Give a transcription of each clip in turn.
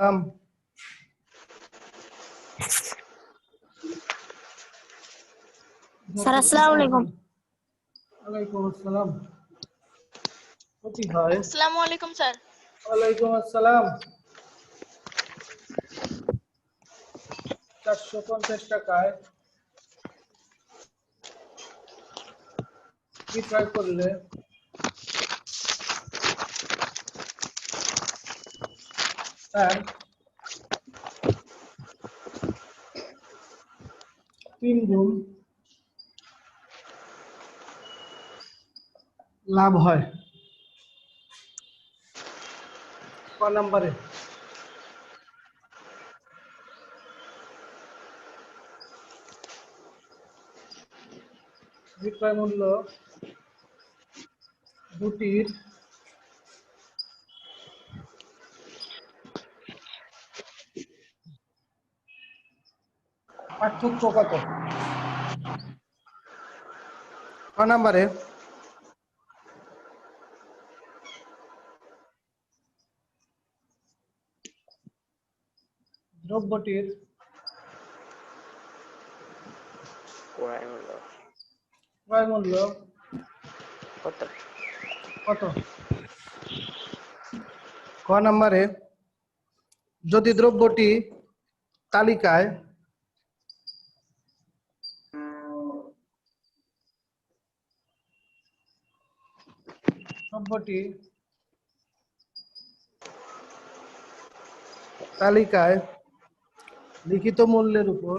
Sir আসসালামু আলাইকুম। ওয়ালাইকুম আসসালাম। কি হয়? আসসালামু আলাইকুম স্যার। ওয়ালাইকুম আসসালাম। 450 টাকায় বিক্রয় করলে স্যার 3 গুণ লাভ হয়। ক নম্বরে? বিক্রয় মূল্য দুটির পার্থক্য কত? ক নম্বরে? দ্রব্যটির ক্রয় মূল্য কত? ক নম্বরে যদি দ্রব্যটি তালিকায় লিখিত মূল্যের উপর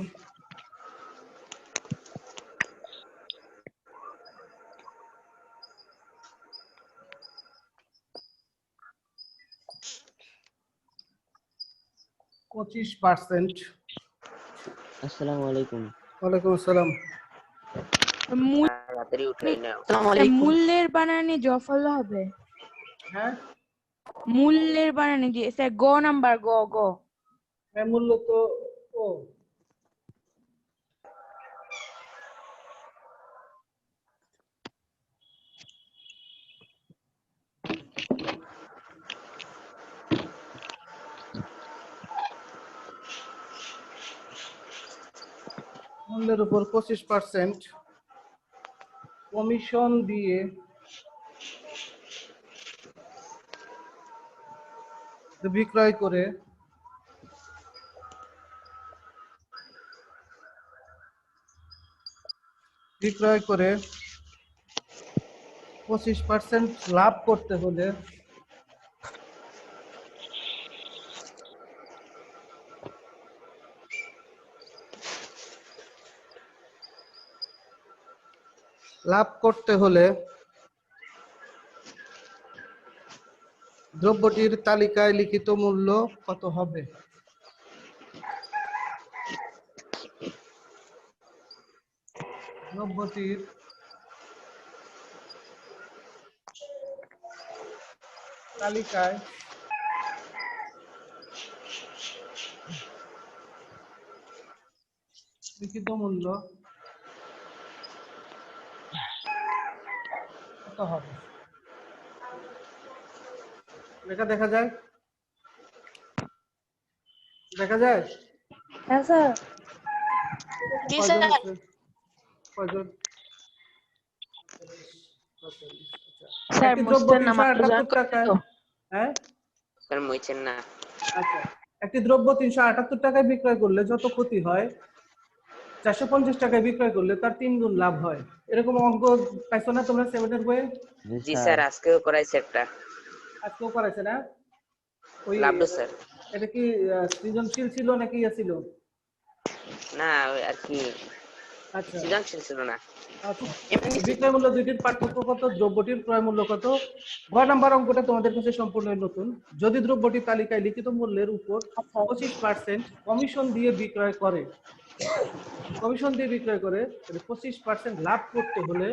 %25। আসসালামু আলাইকুম। ওয়ালাইকুম আসসালাম। মূল্যের বানানে জফল হবে। হ্যাঁ, মূল্যের বানানে যে স্যার গ নাম্বার গ গ মূল্য তো ও মূল্যের উপর 25% কমিশন দিয়ে বিক্রয় করে বিক্রয় করে 25% লাভ করতে হলে দ্রব্যটির তালিকায় লিখিত মূল্য কত হবে? দ্রব্যটির তালিকায় লিখিত মূল্য কত হবে? লেখা দেখা যায়? দেখা যায়? হ্যাঁ স্যার। জি কয়জন স্যার। আছে? কয়জন? স্যার একটি দ্রব্য মুস্তান নাম 378 টাকায়, হ্যাঁ স্যার মুইছেন না। আচ্ছা, একটি দ্রব্য 378 টাকায় বিক্রয় করলে যত ক্ষতি হয় 450 টাকায় বিক্রয় করলে তার 3 গুণ লাভ হয়। এরকম অঙ্ক পাইছো না তোমরা 7 এর বইয়ে? জি স্যার, আজকেও করাইছে একটা। আজকেও করাইছে না? ওই লাভলু স্যার। এটা কি সৃজনশীল ছিল নাকি ইয়ে ছিল? না ওই আর কি আচ্ছা সৃজনশীল ছিল না। আচ্ছা, বিক্রয় মূল্য দুইটির পার্থক্য কত? দ্রব্যটির ক্রয় মূল্য কত? গ নাম্বার অঙ্কটা তোমাদের কাছে সম্পূর্ণ নতুন। যদি দ্রব্যটি তালিকায় লিখিত মূল্যের উপর 25% কমিশন দিয়ে বিক্রয় করে তাহলে 25% লাভ করতে হলে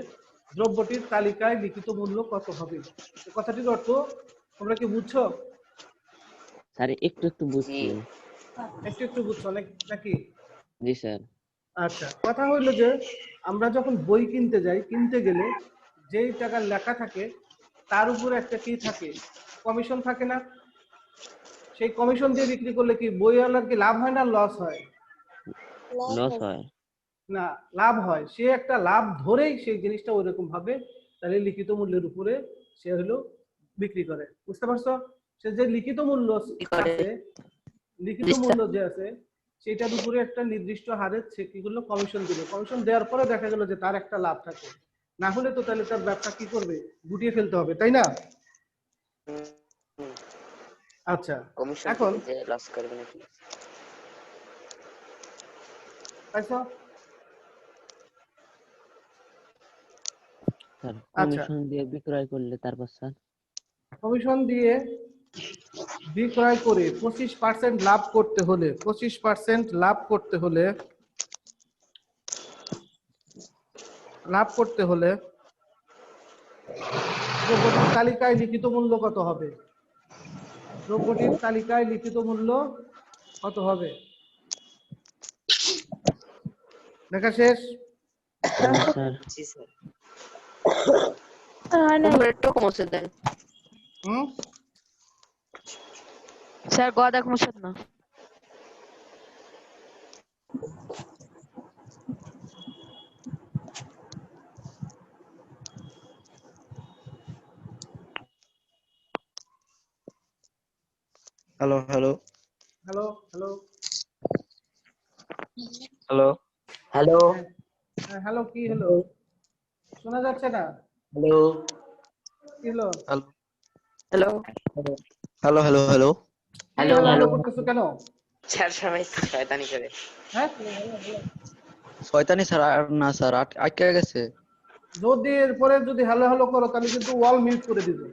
দ্রব্যটির তালিকায় লিখিত মূল্য কত হবে? কথাটির অর্থ তোমরা কি বুঝছো? স্যার একটু বুঝছি। একটু বুঝছো নাকি? জি স্যার। আচ্ছা, কথা হইলো যে আমরা যখন বই কিনতে গেলে যেই টাকা লেখা থাকে তার উপরে একটা কি থাকে? কমিশন থাকে না? সেই কমিশন দিয়ে বিক্রি করলে কি বইওয়ালার কি লাভ হয় না লস হয়? লস হয়। না, লাভ হয়। সে একটা লাভ ধরেই সেই জিনিসটা ওইরকম ভাবে তাহলে লিখিত মূল্যের উপরে সে হলো বিক্রি করে। বুঝতে পারছো? সে যে লিখিত মূল্য আছে, লিখিত মূল্য যে আছে সেটার উপরে একটা নির্দিষ্ট হারে সে কি করলো কমিশন দিল। কমিশন দেওয়ার পরে দেখা গেল যে তার একটা লাভ থাকে। না হলে তো তাহলে তার ব্যবসা কি করবে? গুটিয়ে ফেলতে হবে, তাই না? আচ্ছা, কমিশন এখন থেকে যে লস করবে নাকি? পাইছো? স্যার আচ্ছা, কমিশন দিয়ে বিক্রয় করলে তারপর স্যার কমিশন দিয়ে বিক্রয় করে 25% লাভ করতে হলে 25% লাভ করতে হলে দ্রব্যটির তালিকায় লিখিত মূল্য কত হবে? দ্রব্যটির তালিকায় লিখিত মূল্য কত হবে? লেখা শেষ? স্যার জি স্যার। একটু কমছে দেন হুম, স্যার গদা কমছে না। Hello hello hello hello hello hello হ্যাঁ, হ্যাঁ, হ্যালো কি হলো? শোনা যাচ্ছে না? হ্যালো কি হলো? হ্যালো হ্যালো হ্যালো হ্যালো কি হ্যালো হ্যালো হ্যালো হ্যালো করতেছো কেন? স্যার সবাই শয়তানি করে। হ্যাঁ, শয়তানি স্যার আর না স্যার আটকে গেছে যদি এরপরে যদি হ্যালো হ্যালো করো তাহলে কিন্তু ওয়াল মিউট করে দিবে।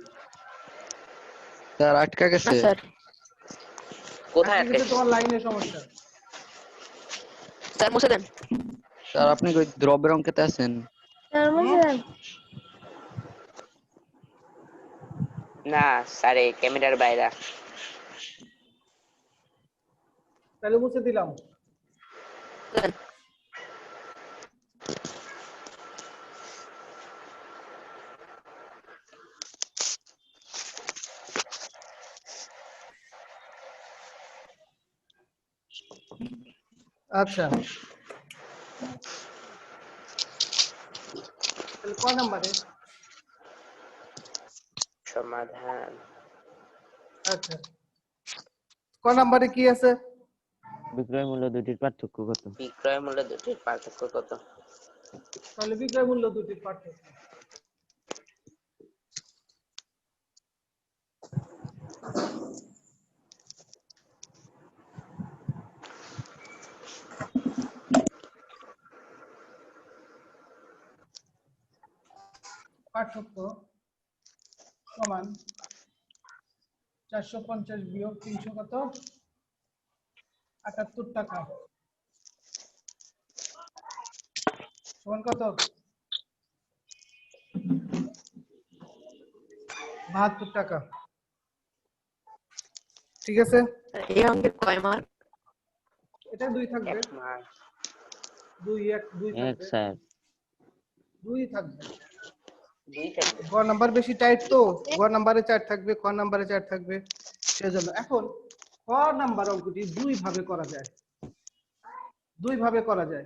স্যার আটকে না গেছে স্যার কোথায় আজকে কিন্তু আটকেছে? তোমার লাইনের সমস্যা। স্যার মুছে দেন স্যার আপনি কই দ্রব্যের অঙ্কেতে আছেন হুম? না স্যার এই ক্যামেরার বাইরে। তাহলে মুছে দিলাম। দেন। আচ্ছা, তাহলে কয় নাম্বারে? সমাধান আচ্ছা, কয় নাম্বারে কি আছে? বিক্রয় মূল্য দুটির পার্থক্য কত? বিক্রয় মূল্য দুটির পার্থক্য কত? তাহলে বিক্রয় মূল্য দুটির পার্থক্য। পার্থক্য সমান 450 বিয়োগ 300 কত? 78 টাকা সমান কত? 72 টাকা। ঠিক আছে, এই অঙ্কের কয় মার্ক? এটা 2 থাকবে। এক মাস 2 2 এক থাকবে। স্যার 2 থাকবে। দুই থাকবে। গ নাম্বার বেশি টাইট তো, গ নাম্বারে 4 থাকবে, খ নাম্বারে 4 থাকবে। সেজন্য এখন ক নাম্বার অঙ্কটি দুই ভাবে করা যায়। দুই ভাবে করা যায়।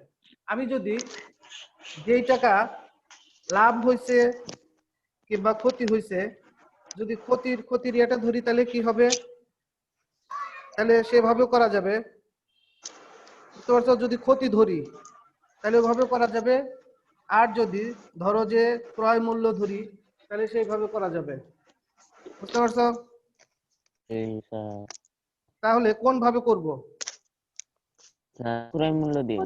আমি যদি যেই টাকা লাভ হইছে কিংবা ক্ষতি হইছে, যদি ক্ষতির এটা ধরি তাহলে কি হবে? তাহলে সেভাবে করা যাবে। বুঝতে পারছো? যদি ক্ষতি ধরি তাহলে ওইভাবে করা যাবে। আর যদি ধরো যে ক্রয় মূল্য ধরি তাহলে সেইভাবে করা যাবে। বুঝতে পারছো? এই স্যার তাহলে কোন ভাবে করব? স্যার ক্রয় মূল্য দিন।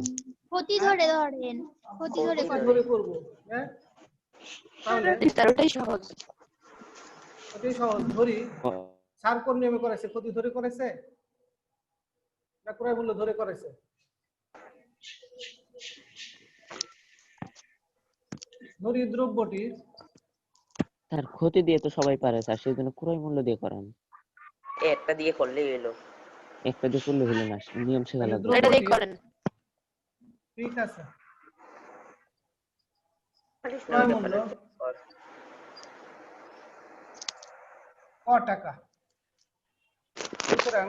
ক্ষতি ধরে ধরেন ক্ষতি ধরে ক্ষতি করবেন। ধরে করব। হ্যাঁ, তাহলে স্যার ওটাই সহজ ওটাই সহজ। ধরি স্যার কোন নিয়মে করেছে? ক্ষতি ধরে করেছে না ক্রয় মূল্য ধরে করেছে? ধরি দ্রব্যটি স্যার ক্ষতি দিয়ে তো সবাই পারে স্যার, সেই জন্য ক্রয় মূল্য দিয়ে করান। একটা দিয়ে করলেই হলো। একটা দিয়ে করলে হলো না, নিয়ম শেখা লাগবে। এটা দিয়ে করেন ঠিক আছে, ক্রয় মূল্য ক টাকা সুতরাং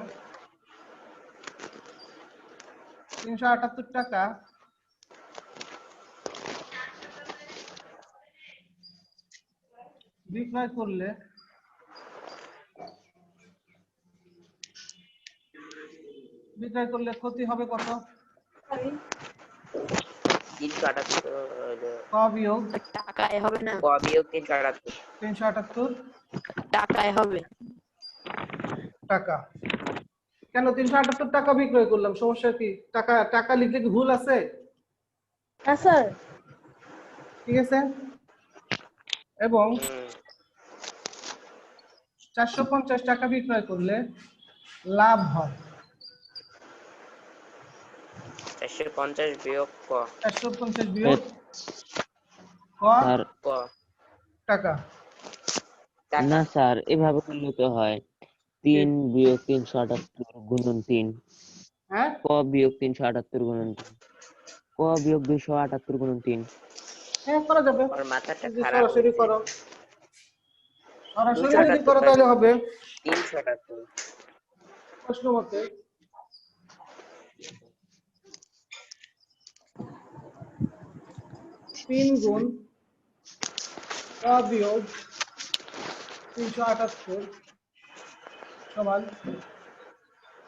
378 টাকা বিক্রয় করলে ক্ষতি হবে কত? 378 ক বিয়োগ টাকায় হবে না, ক বিয়োগ 378 378 টাকায় হবে। টাকা। কেন 378 টাকা বিক্রয় করলাম, সমস্যা কি? টাকা টাকা লিখলে কি ভুল আছে? হ্যাঁ স্যার। ঠিক আছে, এবং 450 টাকা বিক্রয় করলে লাভ হয় 450 বিয়োগ ক 450 বিয়োগ ক স্যার ক টাকা। না স্যার, এভাবে করলে তো হয় 3 বিয়োগ 378 গুণন 3, হ্যাঁ, ক বিয়োগ 378 গুণন 3, ক বিয়োগ 278 গুণন 3। হ্যাঁ করা যাবে। ওর মাথাটা যদি খারাপ সরাসরি হয়েছে। করো, সরাসরি যদি 278 করো তাহলে হবে 378। প্রশ্ন মতে 3 গুণ ক বিয়োগ 378 সমান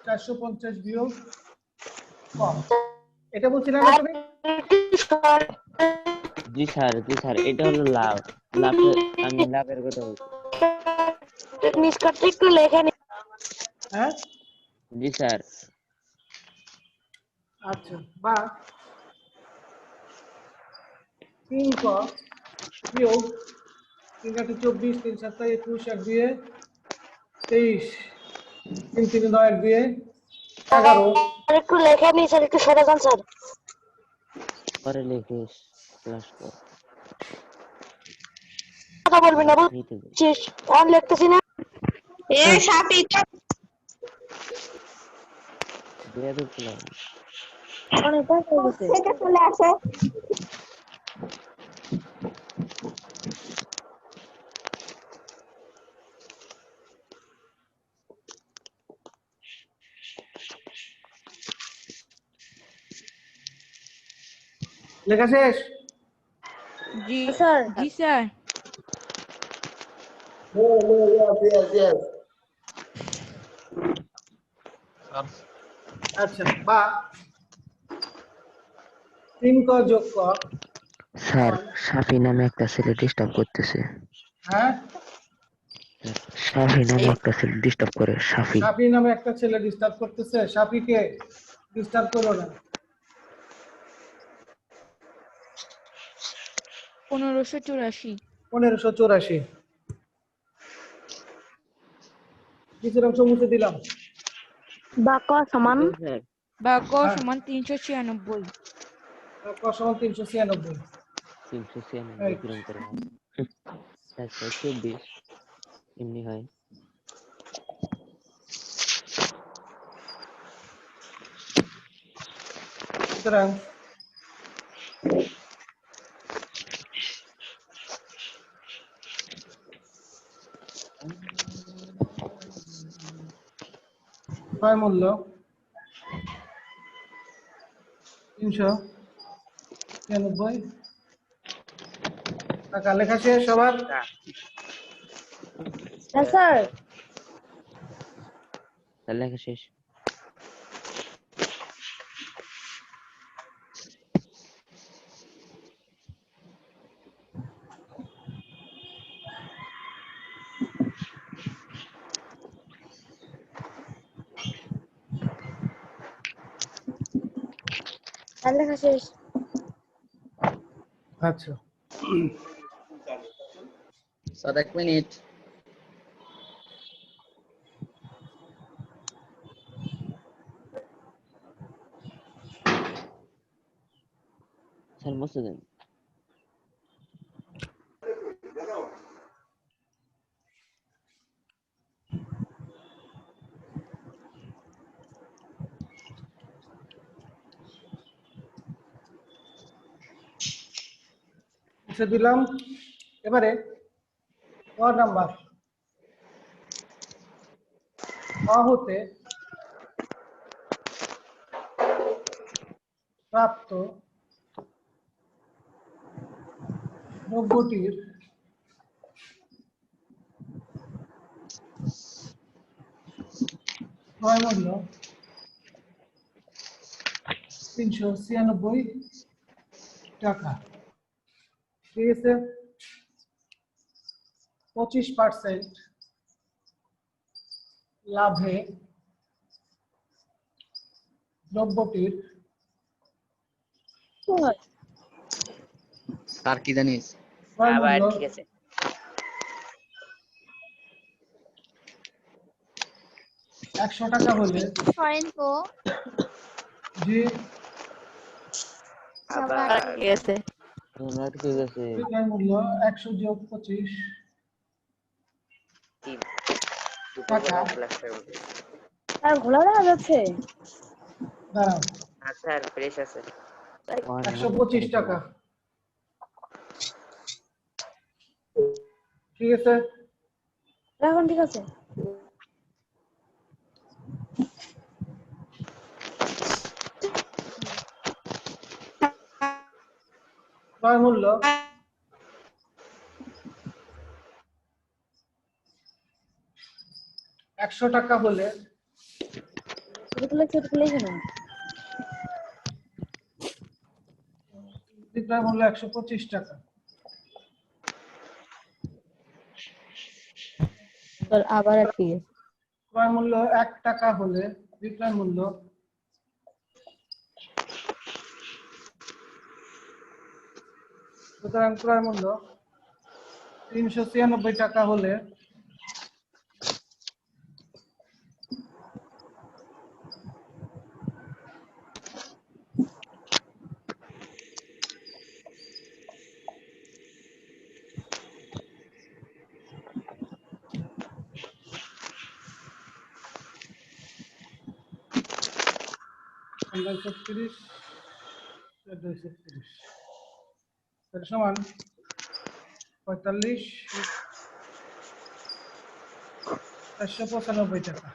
450 বিয়োগ ক। এটা বলছিলেন না তুমি? জি স্যার, জি স্যার, এটা হলো লাভ। লাভটা আমি লাভের কথা বলছি। একটু লেখা নি। হ্যাঁ, জি স্যার। আচ্ছা, বা 3 ক বিয়োগ 3 × 24 3 × 7 = 21 1 দিয়ে 23 3 3 9 1 দিয়ে 11 একটু লেখা নি স্যার, একটু সরে যান স্যার। পরে লিখিস ক্লাস কর। কথা বলবি না, নিতে দে। বুঝছিস? আর লিখতেছি না। সাপি বেয়াদব ছিল। থেকে চলে আসে। লেখা শেষ? জি স্যার। জি স্যার। আচ্ছা, বা 3 ক যোগ ক স্যার, সমান, সাফি নামে একটা ছেলে ডিস্টার্ব করতেছে। হ্যাঁ, সাফি নামে একটা ছেলে ডিস্টার্ব করে। সাফি। সাফি নামে একটা ছেলে ডিস্টার্ব করতেছে। সাফিকে ডিস্টার্ব করো না। 1584। 1584 নিচের অংশ মুছে দিলাম। বাক সমান স্যার, বা ক হ্যাঁ, সমান 396। ক সমান 396। 396 এই, কিরম করে হয়? 424 এমনি হয়। সুতরাং ক্রয় মূল্য 396 টাকা। লেখা শেষ সবার? হ্যাঁ স্যার। তার লেখা শেষ। লেখা শেষ। আচ্ছা, স্যার 1 মিনিট। স্যার মুছে দেন। মুছে দিলাম। এবারে ক নাম্বার অ হতে প্রাপ্ত দ্রব্যটির ক্রয় মূল্য 396 টাকা। ঠিক আছে, 25% লাভে দ্রব্যটির স্যার কি জানিস? ক্রয় আবার মূল্য ঠিক আছে 100 টাকা হলে করেন তো যে আবার ঠিক আছে আমার ঠিক আছে ক্রয় মূল্য 100 যোগ 25 তিন দুটো টাকা। ক্লাস আর ঘোলা দেখা যাচ্ছে দাঁড়াও, আচ্ছা আর ফ্রেশ আছে 125 টাকা। ঠিক আছে, এখন ঠিক আছে ক্রয় মূল্য 100 টাকা হলে ছোট খুলে কেন বিক্রয় মূল্য 125 টাকা। আবার আর ঠিক আছে ক্রয় মূল্য 1 টাকা হলে বিক্রয় মূল্য সুতরাং ক্রয় মূল্য 396 টাকা হলে সমান 45,495 টাকা।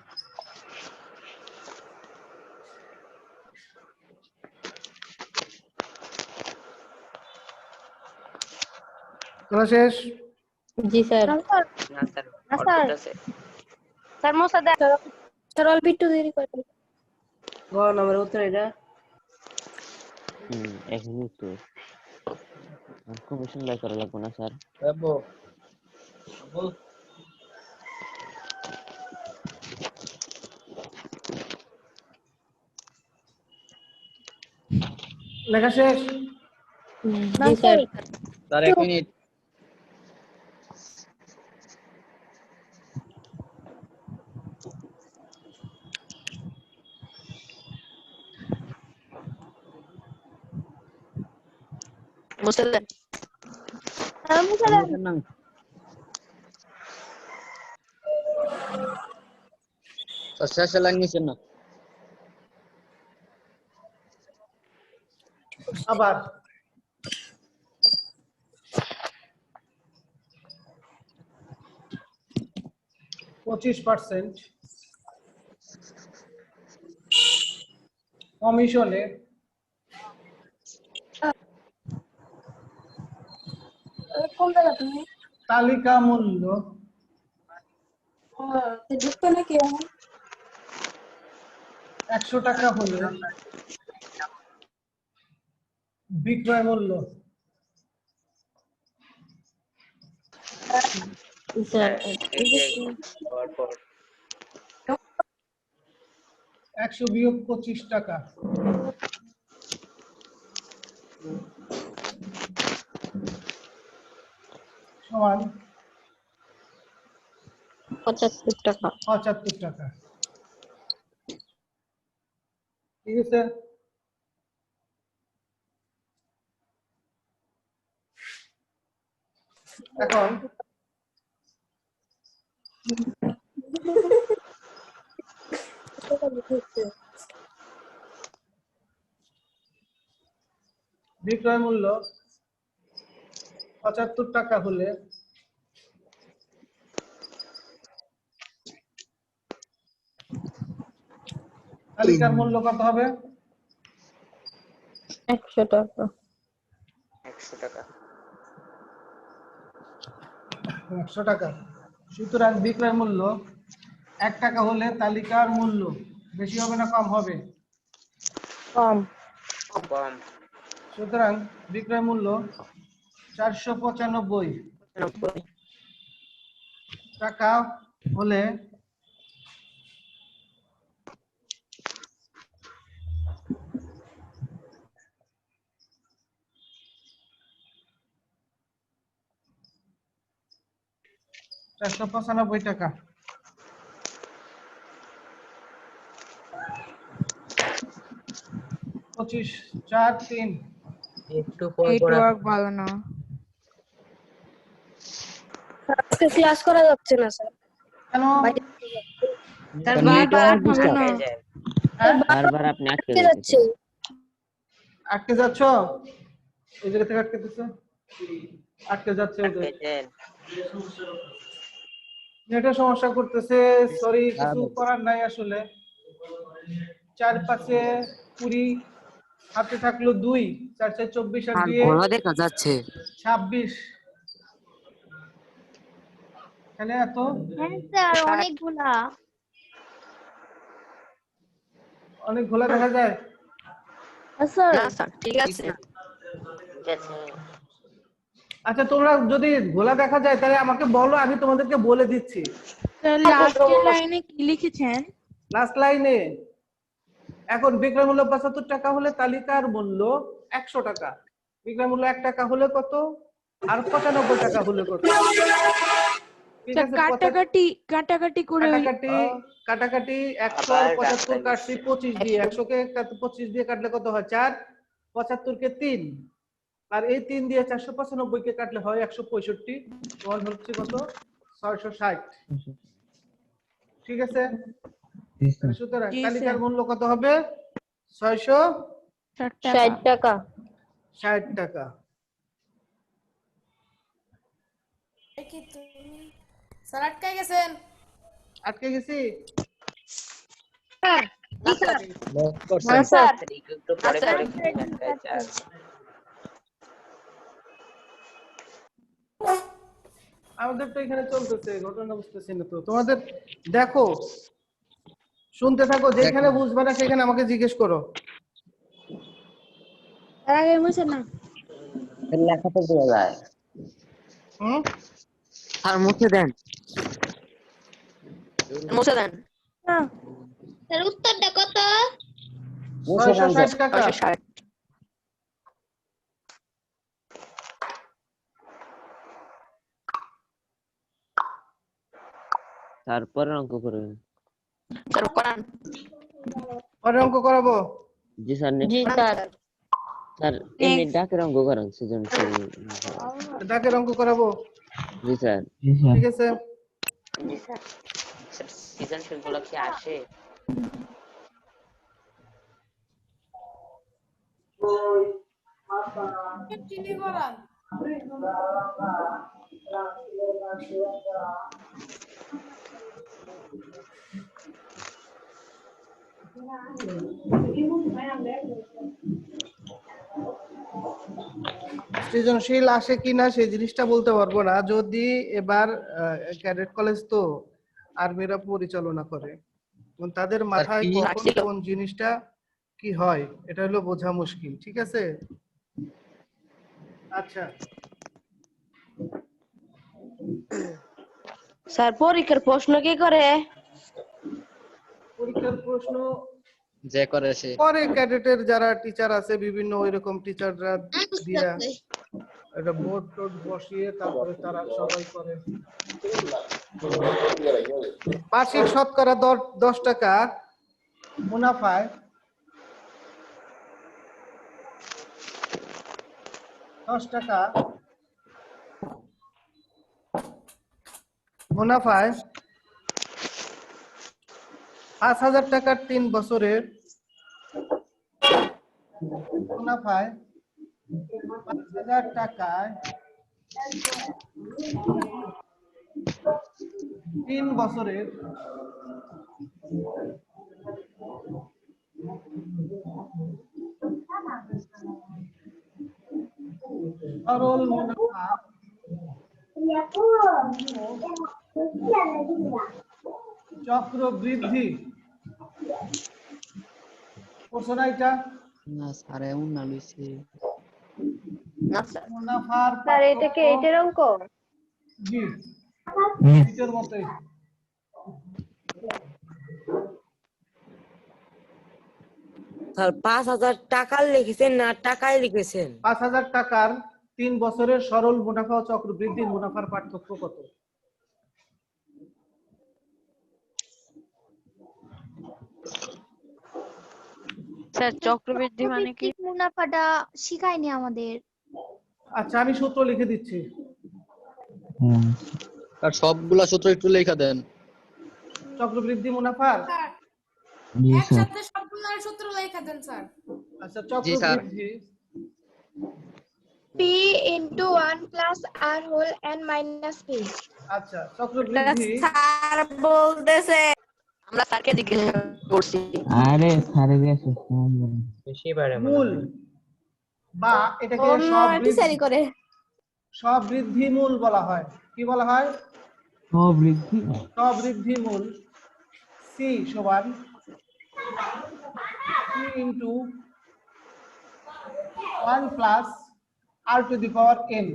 করা শেষ? জি স্যার না স্যার স্যার অল্প আছে স্যার মোসা দেখ স্যার অল্প একটু দেরি করে গ নম্বর উত্তর এটা এখনই তো কমিশন বাই করা লাগবে না স্যার লেখা শেষ? জি স্যার স্যার 1 মিনিট। মোসা দেখ মুছেন না। স্যার শেষে লাইন নিছেন না। আবার %25 কমিশনে কোন জায়গা তুমি তালিকা মূল্য ঢুকবে নাকি 100 টাকা হলে বিক্রয় মূল্য স্যার পর 100 বিয়োগ 25 টাকা সমান 75 টাকা 75 টাকা। ঠিক আছে, এখন বিক্রয় মূল্য 75 টাকা হলে তালিকার মূল্য কত হবে? 100 টাকা। 100 টাকা। 100 টাকা। সুতরাং বিক্রয় মূল্য 1 টাকা হলে তালিকার মূল্য বেশি হবে না কম হবে? কম। কম। সুতরাং বিক্রয় মূল্য 495 90। টাকা হলে টাকা। 25 4 3 একটু পর পর নেটওয়ার্ক ভালো না। আজকে ক্লাস করা যাচ্ছে না স্যার। কেন? স্যার বারবার বারবার আটকাবে না। হ্যাঁ? বারবার আপনি আটকে আটকে যাচ্ছে। যাচ্ছে। আটকে যাচ্ছ? ওই জায়গা থেকে আটকে দিচ্ছে? আটকে যাচ্ছে ওদের। নেটের সমস্যা করতেছে, সরি, কিছু করার নাই আসলে। 4 5 20 হাতে থাকলো 2, 4 4 24 আর 2 ঘোড়া দেখা যাচ্ছে। 26। তাহলে এত হ্যাঁ স্যার অনেকগুলা। অনেক ঘোলা দেখা যায়। স্যার না স্যার ঠিক আছে। আচ্ছা, তোমরা যদি ঘোলা দেখা যায় তাহলে আমাকে বলো, আমি তোমাদেরকে বলে দিচ্ছি। লাস্টের লাইনে কি লিখেছেন? লাস্ট লাইনে এখন বিক্রয় মূল্য 75 টাকা হলে তালিকার মূল্য 100 টাকা। বিক্রয় মূল্য 1 টাকা হলে কত? আর 95 টাকা হলে কত? ঠিক আছে, কাটাকাটি করে কাটাকাটি 100 আর 75 কাটছি 25 দিয়ে। 100 কে 25 দিয়ে কাটলে কত হয়? 4। 75 কে 3, আর এই 3 দিয়ে 495 কে কাটলে হয় 165। তোমার হচ্ছে কত? 660। ঠিক আছে, সুতরাং জি তালিকার স্যার। মূল্য কত হবে? 660 60 টাকা। টাকা। স্যার আটকাই গেছেন। আটকে গেছি? স্যার না স্যার না স্যার একটু পরে পরে আটকাইছে আর আমাদের তো এখানে চলতেছে, ঘটনা বুঝতেছি না তো। তোমাদের দেখো, শুনতে থাকো, যেখানে বুঝবে না সেখানে আমাকে জিজ্ঞেস করো। তার আগে মুছে না। লেখা তো দেওয়া যায়। হুম, আর মুছে দেন। মুছে দেন। স্যার উত্তরটা কত? 660 টাকা। 660। তারপরে অঙ্ক করবেন। স্যার করান। পরে অঙ্ক করাবো? জি স্যার। জি স্যার। স্যার এমনি ডাকের অঙ্ক করেন সৃজনশীল। ডাকের অঙ্ক করাবো? জি স্যার। ঠিক আছে। জি স্যার। স্যার সৃজনশীল গুলো কি আসে? চিনি করান। সৃজনশীল আসে কিনা সেই জিনিসটা বলতে পারবো না। যদি এবার ক্যাডেট কলেজ তো আর্মিরা পরিচালনা করে, তাদের মাথায় কি? কখন কোন জিনিসটা কি হয় এটা হলো বোঝা মুশকিল। ঠিক আছে, আচ্ছা। স্যার পরীক্ষার প্রশ্ন কি করে? পরীক্ষার প্রশ্ন যে করে সে পরে ক্যাডেটের যারা টিচার আছে, বিভিন্ন ওইরকম টিচাররা দিয়া একটা বোর্ড টোড বসিয়ে তারপরে তারা সবাই করে। বার্ষিক শতকরা 10 টাকা মুনাফায় 10 টাকা মুনাফায় 5,000 টাকার 3 বছরের মুনাফায় 5,000 টাকায় 3 বছরের সরল মুনাফা চক্রবৃদ্ধি করছো না এটা? না স্যার এমন না লইছে। না স্যার। মুনাফার স্যার এটা কি পার্থক্য- এটার অঙ্ক? জি এটার মতোই। স্যার 5,000 টাকার লিখেছেন না টাকায় লিখেছেন? 5,000 টাকার 3 বছরের সরল মুনাফা ও চক্রবৃদ্ধি মুনাফার পার্থক্য কত? স্যার চক্রবৃদ্ধি মানে কি? চক্রবৃদ্ধি মুনাফাটা শিখায়নি আমাদের। আচ্ছা আমি সূত্র লিখে দিচ্ছি। আর সবগুলা সূত্র একটু লেখা দেন। চক্রবৃদ্ধি মুনাফার স্যার একসাথে সবগুলোর সূত্র লেখা দেন স্যার। আচ্ছা জি স্যার। চক্রবৃদ্ধি P into 1 plus R whole n minus P. আচ্ছা চক্রবৃদ্ধি স্যার বলতেছে আমরা স্যারকে জিজ্ঞেস করছি। আরে সারে গেছে মূল বা এটাকে করে সবৃদ্ধি মূল বলা হয়। কি বলা হয়? সবৃদ্ধি সবৃদ্ধি মূল সি সমান p into 1 plus r to the power n।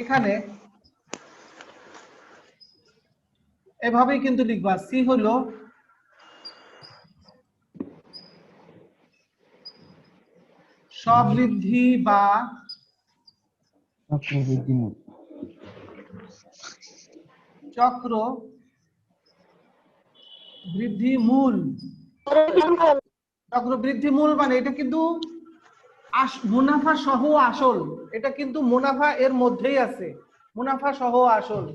এখানে এভাবেই কিন্তু লিখবা। সি হলো সবৃদ্ধি বা চক্রবৃদ্ধি মূল চক্র বৃদ্ধি মূল। চক্রবৃদ্ধি মূল মানে এটা কিন্তু মুনাফা সহ আসল। এটা কিন্তু মুনাফা এর মধ্যেই আছে, মুনাফা সহ আসল।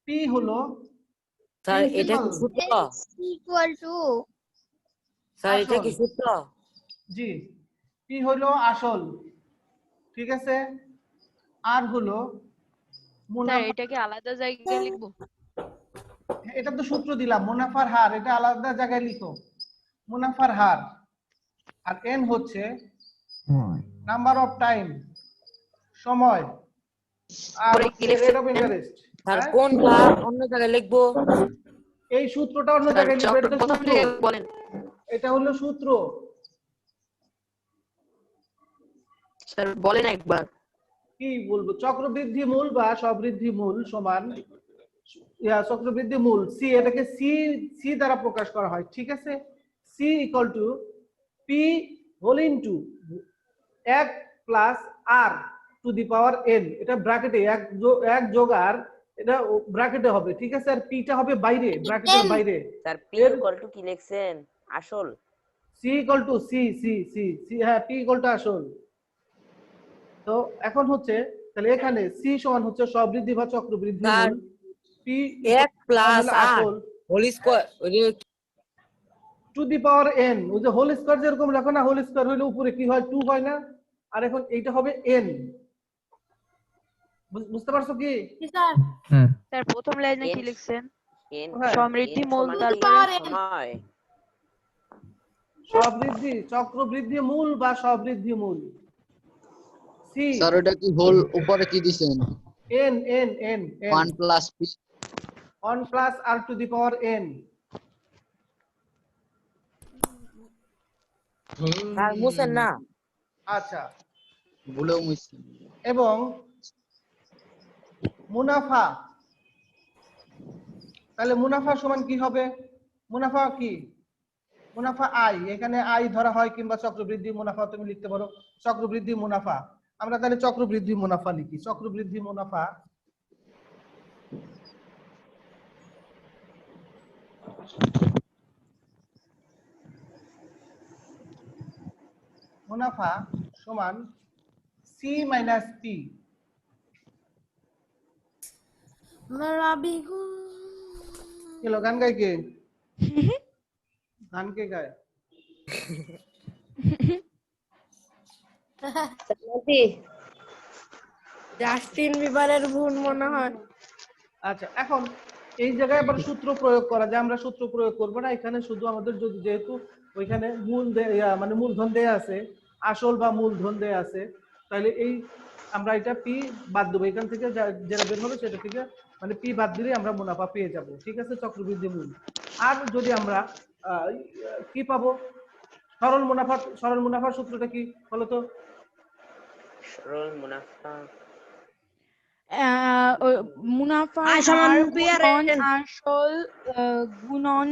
পি হলো স্যার এটা কি সূত্র? equal to স্যার এটা কি সূত্র? জি পি হলো আসল, ঠিক আছে। আর হলো স্যার মুনাফা। এটা কি আলাদা জায়গায় লিখবো? এটা তো সূত্র দিলাম, মুনাফার হার। এটা আলাদা জায়গায় লিখো, মুনাফার হার। আর এন হচ্ছে নাম্বার অফ টাইম, সময়। আর রেট অফ ইন্টারেস্ট। স্যার কোনটা অন্য জায়গায় লিখবো? এই সূত্রটা অন্য জায়গায় লিখবে। এটা তো প্রথম সূত্র, থেকে বলেন এটা হলো সূত্র। স্যার, বলেন একবার। কি বলবো? চক্রবৃদ্ধি মূল বা সবৃদ্ধি মূল সমান চক্রবৃদ্ধি মূল সি। এটাকে সি সি দ্বারা প্রকাশ করা হয়, ঠিক আছে। C equal to P whole into 1 plus R to the power N. এটা ব্র্যাকেটে এক যোগ আর, এটা ব্র্যাকেটে হবে, ঠিক আছে। আর পিটা হবে বাইরে, ব্র্যাকেটের বাইরে। স্যার পি ইকুয়াল টু কি লিখছেন? আসল। C equal to C C C C হ্যাঁ, পি ইকুয়াল টু আসল। তো এখন হচ্ছে তাহলে এখানে সি সমান হচ্ছে সবৃদ্ধি বা চক্রবৃদ্ধি মূল, পি 1 প্লাস আর আসল whole square to the power N. ওই যে হোল স্কয়ার যেরকম রাখো না, হোল স্কয়ার হইলে উপরে কি হয়? 2 হয় না? আর এখন এইটা হবে এন। বুঝতে পারছো কি? স্যার স্যার প্রথম লাইনে কি লিখছেন? এন সমৃদ্ধি মূল, সমান তারপরে সময়। সবৃদ্ধি চক্রবৃদ্ধি মূল বা সবৃদ্ধি মূল সি। স্যার এটা কি হোল উপরে কি দিবেন? N n n 1 plus P 1 plus R to the power n. Sir মুছেন না। আচ্ছা, ভুলেও মিশছে। এবং মুনাফা, তাহলে মুনাফা সমান কি হবে? মুনাফা কি? মুনাফা আই। এখানে আই ধরা হয়, কিংবা চক্রবৃদ্ধি মুনাফা তুমি লিখতে পারো। চক্রবৃদ্ধি মুনাফা, আমরা তাহলে চক্রবৃদ্ধি মুনাফা লিখি। চক্রবৃদ্ধি মুনাফা মুনাফা সমান সি মাইনাস পি। কেলো গান গায় কে? গান কে গায়? জাস্টিন বিবারের ভুল মনে হয়। আচ্ছা, এখন এই জায়গায় আবার সূত্র প্রয়োগ করা যায়, আমরা সূত্র প্রয়োগ করব না, এখানে শুধু আমাদের যদি যেহেতু ওইখানে মানে মূলধন দেয়া আছে, আসল বা মূলধন দেয়া আছে, তাহলে এই আমরা এটা পি বাদ দেবো, এখান থেকে যেটা বের হবে সেটা থেকে মানে পি বাদ দিলে আমরা মুনাফা পেয়ে যাব, ঠিক আছে, চক্রবৃদ্ধি মূল। আর যদি আমরা কি পাবো, সরল মুনাফার সূত্রটা কি বলতো? সরল মুনাফা মুনাফা আয় সমান হার PRN গুণন আসল গুণন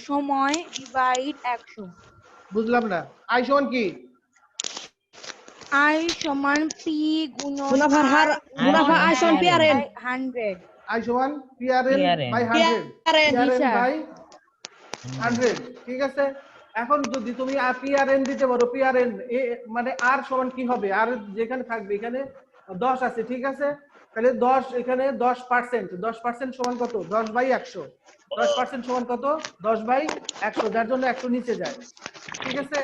সময় ডিভাইড 100। বুঝলাম না, আই সমান কি? আই সমান পি গুণন মুনাফার হার মুনাফা আয় সমান PRN 100। আই সমান PRN by 100, PRN PRN sir. By 100, ঠিক আছে। এখন যদি তুমি পিআরএন দিতে পারো, পিআরএন মানে আর সমান কি হবে, আর যেখানে থাকবে এখানে 10 আছে, ঠিক আছে, তাহলে 10 এখানে 10%, 10% সমান কত? 10 বাই 100, 10% সমান কত? 10 বাই 100, যার জন্য 100 নিচে যায়, ঠিক আছে।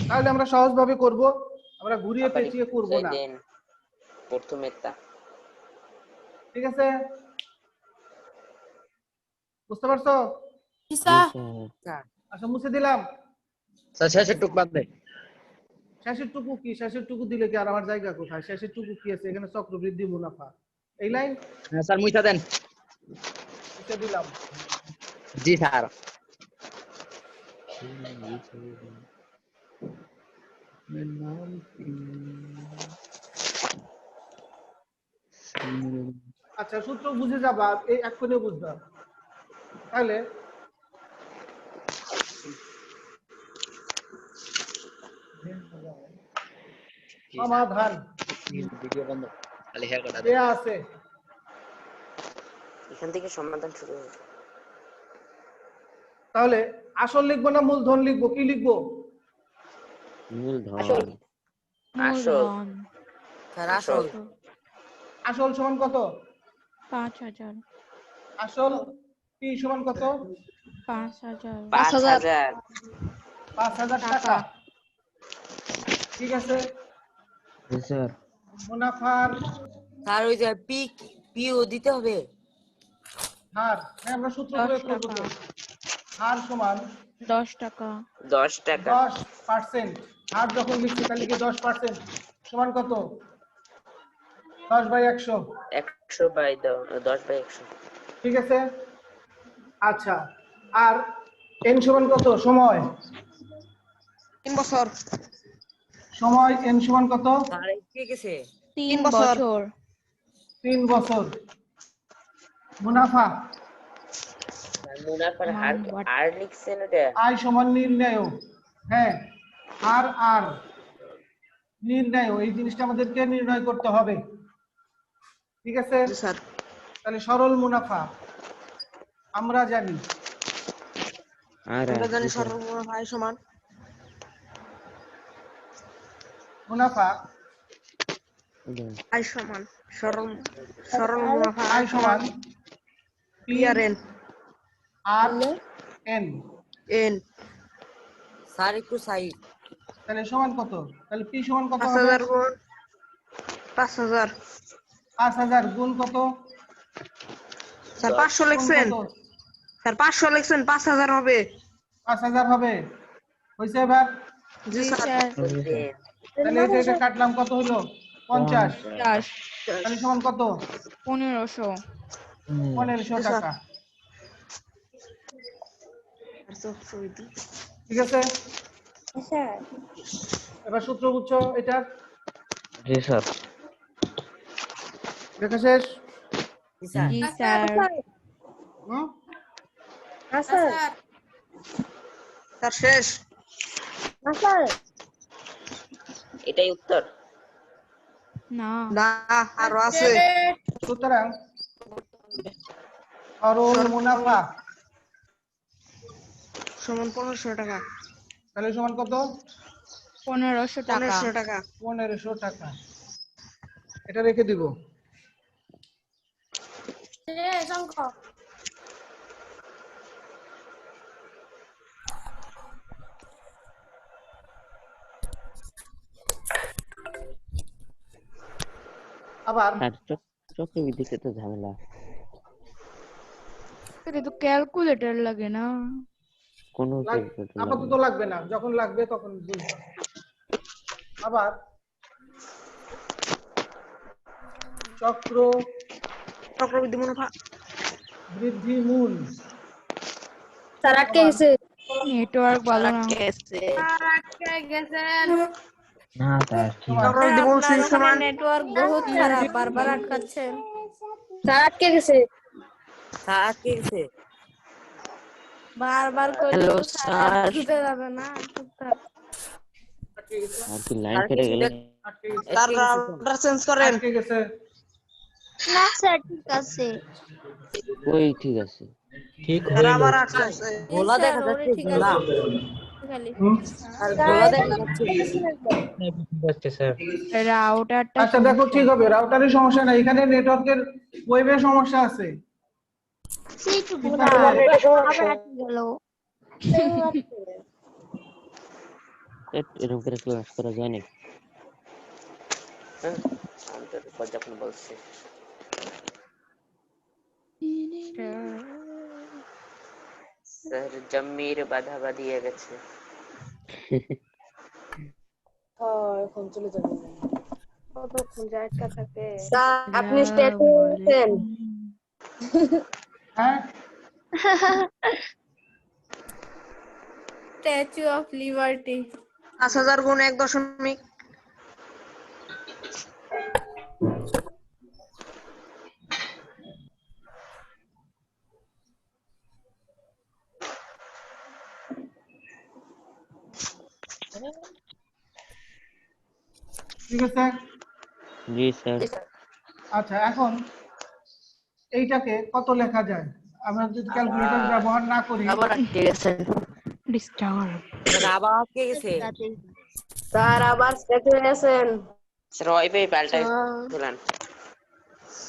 তাহলে আমরা সহজভাবে করব, আমরা ঘুরিয়ে পেঁচিয়ে করব না, প্রথমেরটা ঠিক আছে, বুঝতে পারছো? স্যার আচ্ছা মুছে দিলাম। স্যার শেষের টুক বাদ দে। শেষের টুকু কি? শেষের টুকু দিলে কি আর আমার জায়গা কোথায়? শেষের টুকু কি আছে এখানে? চক্রবৃদ্ধি মুনাফা, এই লাইন হ্যাঁ স্যার মুইতা দেন। মুছে দিলাম। জি স্যার। আচ্ছা সূত্র বুঝে যাবা, এই এক্ষুনি বুঝবা, তাহলে সমাধান ভিডিও বন্ধ, খালি হেয়ার কাটা দেয়া আছে, এখান থেকে সমাধান শুরু হবে। তাহলে আসল লিখবো না মূলধন লিখবো, কি লিখবো? মূলধন মূলধন স্যার আসল আসল সমান কত? 5000। আসল পি সমান কত? 5000 5,000 টাকা, ঠিক আছে। স্যার মুনাফার স্যার ওই যে পিও দিতে হবে। হার, হ্যাঁ আমরা সূত্র 10 প্রয়োগ করব তো। টাকা। হার সমান 10 টাকা। 10%, হার যখন লিখছি তাহলে কি 10% সমান কত? 10 বাই 100, 100 বাই 10 বাই 100। ঠিক আছে। আচ্ছা আর এন সমান কত? সময় 3 বছর সময় এন সমান কত? স্যার ঠিক আছে 3 বছর। বছর। 3 বছর। মুনাফা মুনাফার হার আর লিখছেন ওটা? আয় সমান নির্ণয়, হ্যাঁ আর নির্ণয়, এই জিনিসটা আমাদেরকে নির্ণয় করতে হবে, ঠিক আছে। স্যার তাহলে সরল মুনাফা আমরা জানি, আমরা জানি সরল মুনাফা আয় সমান মুনাফা আয় সমান সরল মুনাফা আয় সমান PRN আর এন, এন স্যার একটু সাই তাহলে সমান কত? তাহলে পি সমান কত হবে? 5000 গুণ 5000 5000 গুণ কত? স্যার 500 লিখছেন, গুণ কত? স্যার 500 লিখছেন, 5000 হবে। 5000 হবে, হয়েছে এবার? জি জি স্যার স্যার। তাহলে এটা কাটলাম, কত হলো? 50, 50 তাহলে সমান কত? 1500। 1500 স্যার। টাকা, ঠিক আছে। এবার সূত্র বুঝছো এটার? জি স্যার। লেখা শেষ? স্যার জি স্যার। হুম? স্যার স্যার শেষ এটাই উত্তর? না না আরো আছে। সুতরাং সরল মুনাফা সমান 1500 টাকা, তাহলে সমান কত? 1500 টাকা। 1500 টাকা। 1500 টাকা, এটা রেখে দিব। অঙ্ক আবার চক্রবৃদ্ধিতে তো ঝামেলা। এটা তো ক্যালকুলেটর লাগে না। কোনো আপাতত লাগবে না, যখন লাগবে তখন বুঝবা। আবার চক্রবৃদ্ধি মুনাফা বৃদ্ধি মূল স্যার আটকে গেছে। নেটওয়ার্ক ভালো না। গেছে। আর আটকে গেছেন। চক্রবৃদ্ধি মূল সি সমান নেটওয়ার্ক বহুত খারাপ, বারবার আটকাচ্ছেন। স্যার আটকে গেছে। স্যার আটকে গেছে। বারবার করে হ্যালো তো স্যার। ঢুকে যাবে না। আটকে গেছে, আর কি লাইন কেটে গেলে আটকে গেছে, স্যার রাউটার চেঞ্জ করেন। আটকে গেছে। না স্যার ঠিক আছে। ওই ঠিক আছে। স্যার আবার আটকাছে। গোলা দেখা যাচ্ছে, ঠিক গোলা। আছে খালি স্যার গোলা দেখা যাচ্ছে। রাউটারটা আচ্ছা দেখো, ঠিক হবে, রাউটারের সমস্যা নাই, এখানে নেটওয়ার্কের ওয়েবের সমস্যা আছে। একটু ঠিকঠাক ভোলা হয়ে যাবে। আবার আটকে গেল। এরকম করে ক্লাস করা যায় না। আমি তো রেকর্ড যখন বলছি স্যার জম্মির বাধা বাঁধিয়ে গেছে। কতক্ষণ যায় আটকা থাকে। স্যার আপনি স্ট্যাচু হয়েছেন। হ্যাঁ, স্ট্যাচু অফ লিবার্টি। 5000 গুণ 1 দশমিক। ঠিক আছে। জি স্যার। আচ্ছা, এখন এইটাকে কত লেখা যায়? আমরা যদি ক্যালকুলেটর ব্যবহার না করি, আবার আটকে গেছেন। ডিস্টার্ব। স্যার আবার আটকে গেছে। স্যার আবার স্ট্যাচু হয়েছেন। স্যার ওয়াইফাই পাল্টাই দিলেন।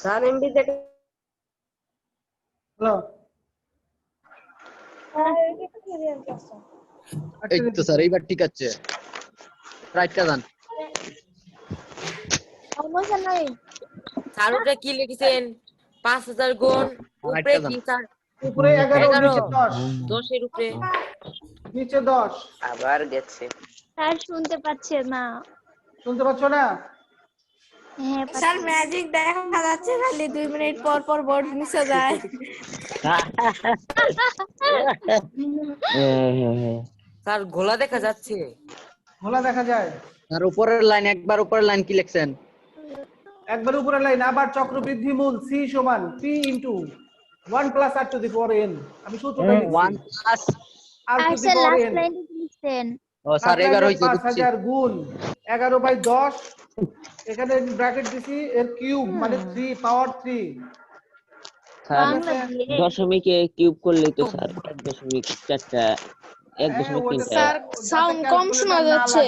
স্যার এমবি থেকে হ্যালো, এই তো স্যার এইবার ঠিক আছে, রাইট কাজান। সমস্যা নাই। স্যার ওটা কি লিখেছেন? 5000 গুণ উপরে আরেকটা কি স্যার? উপরে 11, 11, নিচে 10, 10 এর উপরে। নিচে 10। আবার গেছে। স্যার শুনতে পাচ্ছে না। শুনতে পাচ্ছ না? হ্যাঁ স্যার ম্যাজিক দেখা যাচ্ছে, খালি 2 মিনিট পর পর বোর্ড নিচে যায়। স্যার গোলা দেখা যাচ্ছে। খোলা দেখা যায়। আর উপরের লাইন, একবার উপরের লাইন কি লিখছেন? একবার উপরে লাইন, আবার চক্রবৃদ্ধি মূল c সমান p into 1 plus r two the power n। আমি সূত্রটা লিখছি, 1 প্লাস, r টু আর দি স্যার পাওয়ার লাস্ট n। লাইনে কি লিখছেন? ও স্যার এবার হইছে, বুঝছি। 5000 গুণ 11/10, এখানে ব্র্যাকেট দিছি, এর কিউব মানে 3 পাওয়ার 3। স্যার বাংলা দিয়ে। দশমিকে কিউব করলেই তো স্যার 1.4টা, হ্যাঁ, 1.3টা। স্যার সাউন্ড কম শোনা যাচ্ছে।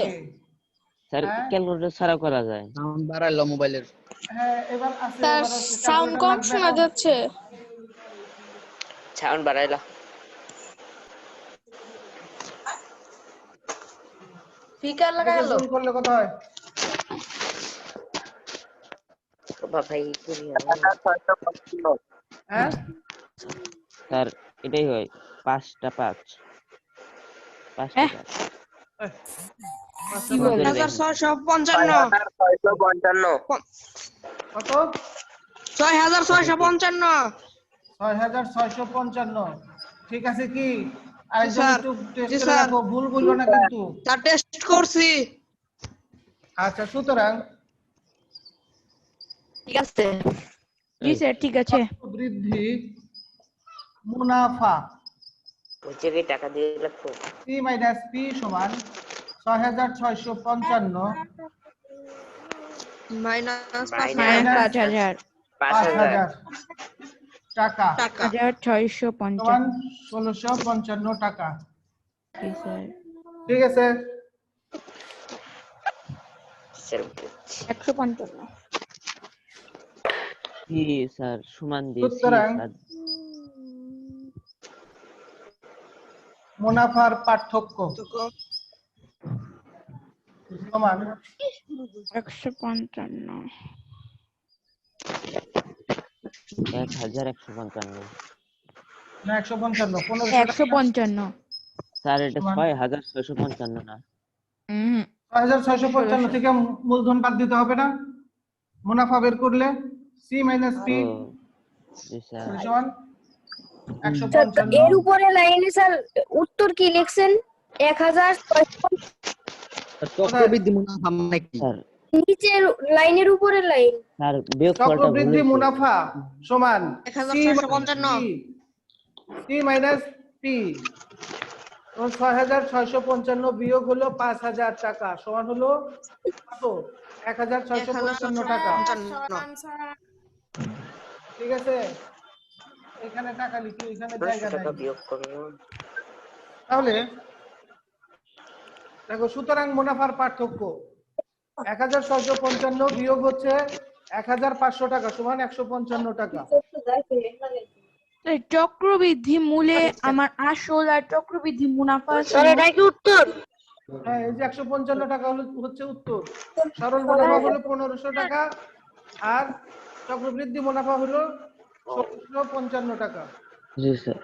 স্যার হ্যাঁ। ক্যালকুলেটর ছাড়াও করা যায়। সাউন্ড বাড়াইলো মোবাইলের। হ্যাঁ, এবার আছে, স্যার এবার আছে, সাউন্ড ক্যালকুলেটর কম লাগবে শোনা এখন। যাচ্ছে। সাউন্ড বাড়াইলা। স্পিকার এটাকে লাগালো। গুণ করলে কত হয়? ও ভাই করি হ্যাঁ, স্যার এটাই হয় 5টা 5, 5টা 5। কি বলে? 6655। কত? 6655। 6655। ঠিক আছে কি? আরেকজন স্যার। একটু টেস্ট জি করে স্যার। রাখো, ভুল বললো না কিন্তু। স্যার টেস্ট করছি। আচ্ছা, সুতরাং ঠিক আছে। জি স্যার ঠিক আছে। বৃদ্ধি মুনাফা ওই জায়গায় টাকা দিয়ে রাখো। c মাইনাস p সমান 6655 মাইনাস মাইনাস 5000 5000 টাকা 5650 সমান 1655 টাকা। জি স্যার। ঠিক আছে, স্যার 155। জি স্যার সমান দিয়েছি সুতরাং স্যার। মুনাফার পার্থক্য সমান 155 1155 না 155 1500 টাকা 155 স্যার এটা সমান 6655 না 6655 থেকে মূলধন বাদ দিতে হবে না মুনাফা বের করলে সি মাইনাস পি ও জি স্যার সমান স্যার, তো 155 এর উপরে লাইনে স্যার উত্তর কি লিখছেন 1650, চক্রবৃদ্ধি মুনাফা মানে কি? স্যার নিচের লাইনের উপরের লাইন স্যার বিয়োগফলটা ভুল চক্রবৃদ্ধি হয়েছে। মুনাফা সমান 1655 সি মাইনাস পি 6655 বিয়োগ হলো 5000 টাকা সমান হলো কত 1655 টাকা সমান স্যার ঠিক আছে এখানে টাকা লিখি এখানে জায়গা নাই বিয়োগ করুন তাহলে দেখো সুতরাং মুনাফার পার্থক্য 1655 বিয়োগ হচ্ছে 1500 টাকা সমান 155 টাকা চক্রবৃদ্ধি মূলে আমার আসল আর চক্রবৃদ্ধি মুনাফা স্যার এটা কি উত্তর? হ্যাঁ এই যে 155 টাকা হচ্ছে উত্তর সরল মুনাফা হলো 1500 টাকা আর চক্রবৃদ্ধি মুনাফা হলো 1655 টাকা জি স্যার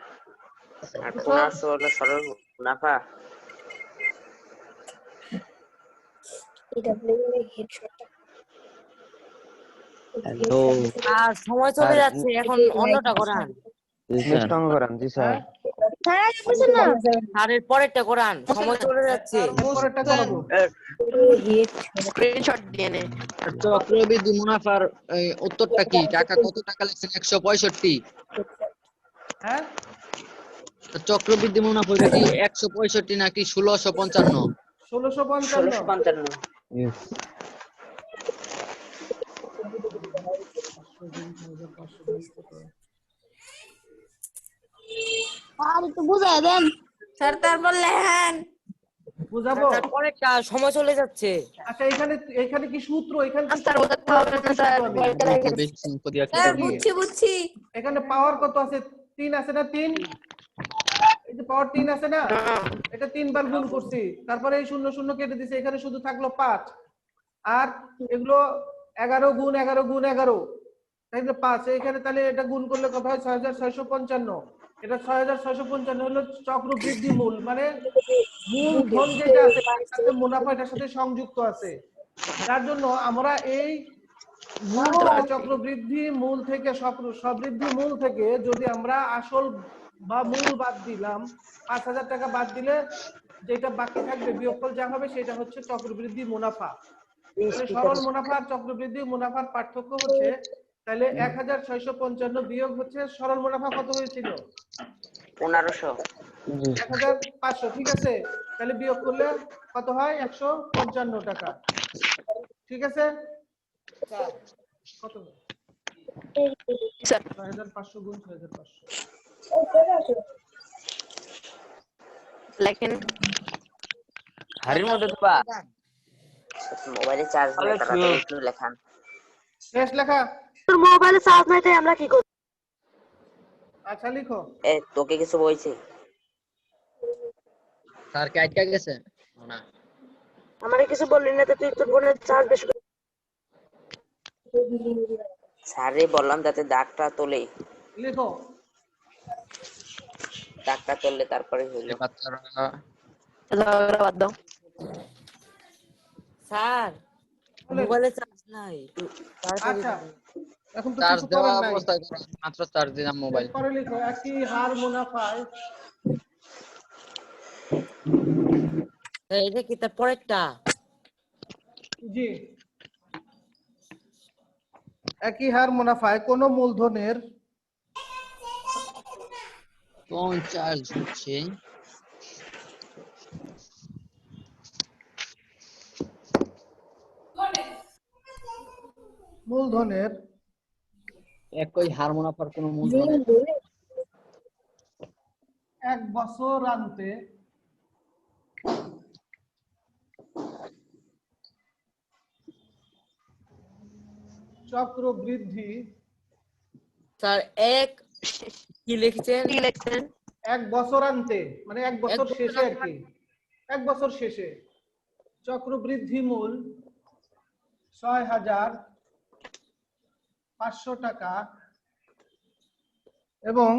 আর 1500 হলো সরল মুনাফা হ্যালো আর সময় চলে যাচ্ছে, এখন অন্যটা করান। নেক্সট অঙ্ক করান জি স্যার স্যারের পরেরটা করান, সময় চলে যাচ্ছে। পরেরটা করাবো স্ক্রিনশট দিয়ে নে চক্রবৃদ্ধি মুনাফার উত্তরটা কি? টাকা কত টাকা লিখছেন? 165। হ্যাঁ চক্রবৃদ্ধি মুনাফা এটা কি 165 নাকি 1655? 1655 1655 আর একটু বুঝায় দেন স্যার তারপর লেখেন বুঝাবো তার পরেরটা সময় চলে যাচ্ছে। আচ্ছা এখানে কি সূত্র এখানে কি স্যার বোঝাতে হবে না স্যার স্যার বুঝছি এখানে পাওয়ার কত আছে 3 আছে না 3 এই যে পাওয়ার 3 আছে না এটা 3 বার গুণ করছি তারপরে এই 0 0 কেটে দিছি এখানে শুধু থাকলো 5 আর এগুলো 11 গুণ 11 গুণ 11 তাহলে 5 এখানে তাহলে এটা গুণ করলে কত হয় 6655 এটা 6655 হলো চক্রবৃদ্ধি মূল মানে মূলধন যেটা আছে তাতে মুনাফা এটার সাথে সংযুক্ত আছে যার জন্য আমরা এই মূল চক্রবৃদ্ধি মূল থেকে সবৃদ্ধি মূল থেকে যদি আমরা আসল বা মূল বাদ দিলাম 5000 টাকা বাদ দিলে যেটা বাকি থাকবে বিয়োগফল যা হবে সেটা হচ্ছে চক্রবৃদ্ধি মুনাফা মানে সরল মুনাফা আর চক্রবৃদ্ধি মুনাফার পার্থক্য হচ্ছে তাহলে 1655 বিয়োগ হচ্ছে সরল মুনাফা কত হয়েছিল 1500 1500 ঠিক আছে তাহলে বিয়োগ করলে কত হয় 155 টাকা ঠিক আছে কত স্যার 6500 গুণ 6500 লেখেন হাড়ির মধ্যে দিবা মোবাইলে চার্জ নেই তাড়াতাড়ি একটু লেখান শেষ লেখা তোর মোবাইলে চার্জ নাই তাই আমরা কি করব? আচ্ছা লিখো এ তোকে কিছু বলছে স্যার কি আটকে গেছে না? আমারে কিছু বললি না তো তুই তোর ফোনের চার্জ বেশি করে স্যারে বললাম যাতে দাগটা তোলে লিখো দাগটা তোললে তারপরে হইলো বাচ্চারা ঝগড়া বাদ দাও স্যার মোবাইলে চার্জ নাই, একটু তাড়াতাড়ি আচ্ছা এখন তো চার্জ কিছু দেওয়া করার নাই অবস্থায় মাত্র চার্জ দিলাম মোবাইল। পরে লিখো একই হার মুনাফায় এটা কি তার পরেরটা? জি একই হার মুনাফায় কোন মূলধনের 50 হচ্ছে মূলধনের একই হার মুনাফার কোন মূলধন এক বছর আনতে চক্রবৃদ্ধি স্যার এক কি লিখছেন? কি লেখছেন এক বছর আনতে মানে এক বছর শেষে আর কি এক বছর শেষে চক্রবৃদ্ধি মূল 6500 500 টাকা এবং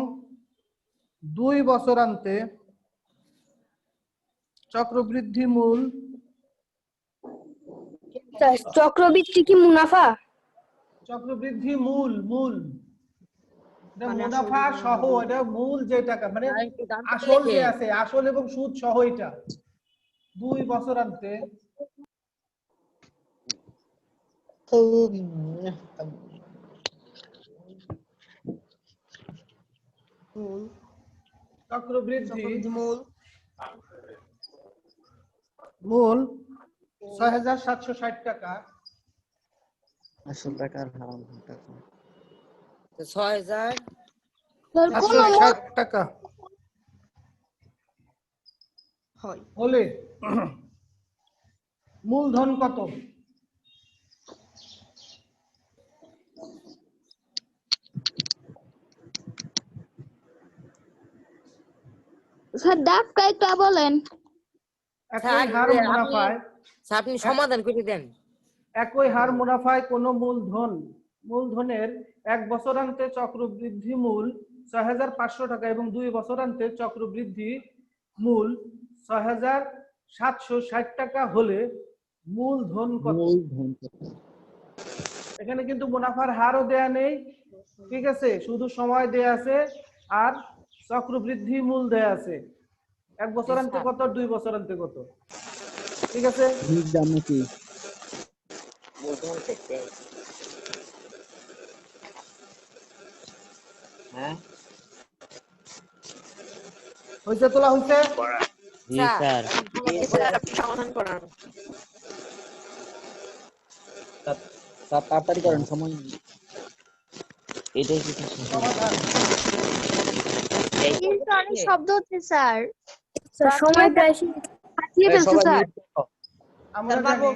2 বছরান্তে চক্রবৃদ্ধি মূল স্যার চক্রবৃদ্ধি কি মুনাফা? চক্রবৃদ্ধি মূল মূল এটা মুনাফা সহ, এটা মূল যে টাকা মানে আসল যে আছে, আসল এবং সুদ সহ এটা 2 বছরান্তে চক্রবৃদ্ধি মূল 6,760 টাকা 500 টাকার হারাম টাকা 6000 760 টাকা হলে মূলধন কত? স্যার ডাক কাইটা বলেন। একই হার মুনাফায় আপনি সমাধান করে দেন। একই হার মুনাফায় কোন মূলধনের 1 বছরান্তে চক্রবৃদ্ধি মূল 6,500 টাকা এবং 2 বছরান্তে চক্রবৃদ্ধি মূল 6,760 টাকা হলে মূলধন কত? এখানে কিন্তু মুনাফার হারও দেয়া নেই, ঠিক আছে, শুধু সময় দেয়া আছে আর চক্রবৃদ্ধি মূল দেয়া আছে। 1 বছরান্তে কত, 2 বছরান্তে কত, ঠিক আছে। হ্যাঁ হইছে, তোলা হইছে? জি স্যার। আপনি সমাধান করান। স্যার তাড়াতাড়ি করেন, সময় নেই। এটাই কি সমাধান কিন্তু অনেক শব্দ হচ্ছে স্যার। সময় প্রায় হাতিয়ে এই ফেলছে সবাই স্যার। mute করো। আমরা জানি।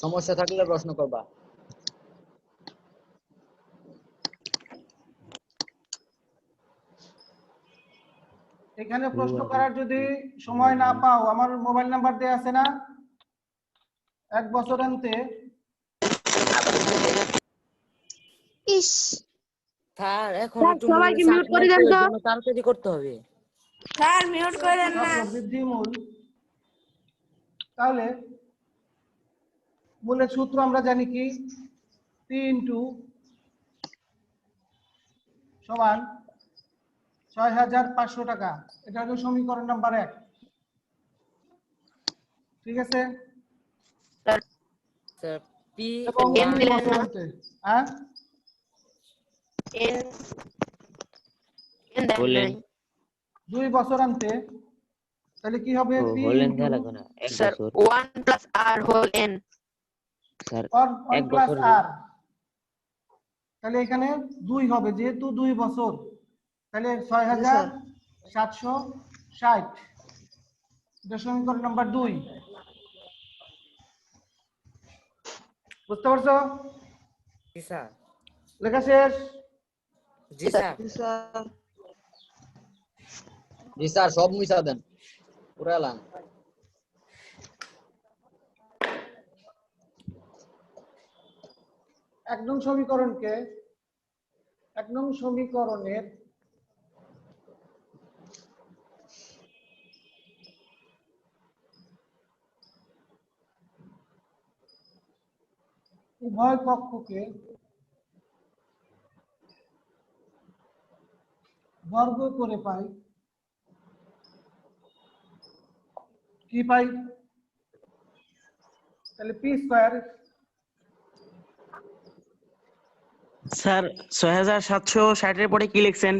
সমস্যা থাকলে প্রশ্ন করবা। এখানে প্রশ্ন করার যদি সময় না পাও, আমার মোবাইল নাম্বার দেয়া আছে না? 1 বছরান্তে ইস স্যার এখন স্যার, একটু সবাইকে মিউট করে দেন তো। তাড়াতাড়ি করতে হবে। স্যার মিউট করেন না। চক্রবৃদ্ধি মূল, তাহলে মূলের সূত্র আমরা জানি কি, P সমান 6,500 টাকা। এটা হলো সমীকরণ নাম্বার 1, ঠিক আছে। স্যার পি এবং 2 বছরান্তে, হ্যাঁ বলেন 2 বছরান্তে, তাহলে কি হবে? P হলেন দেয়া লাগবে না, 1 স্যার বছর 1 প্লাস আর হোল n। স্যার 1 1 প্লাস বছর r, তাহলে এখানে 2 হবে যেহেতু 2 বছর, তাহলে 6,760, এটা সমীকরণ নাম্বার 2। বুঝতে পারছো? জি স্যার। লেখা শেষ? জি স্যার। জি স্যার, সব মুছা দেন, পুরা এলাম। এক নং সমীকরণের উভয় পক্ষকে বর্গ করে পাই, কি পাই? তাহলে পি স্কয়ার, স্যার 6,760 এর পরে কি লিখছেন?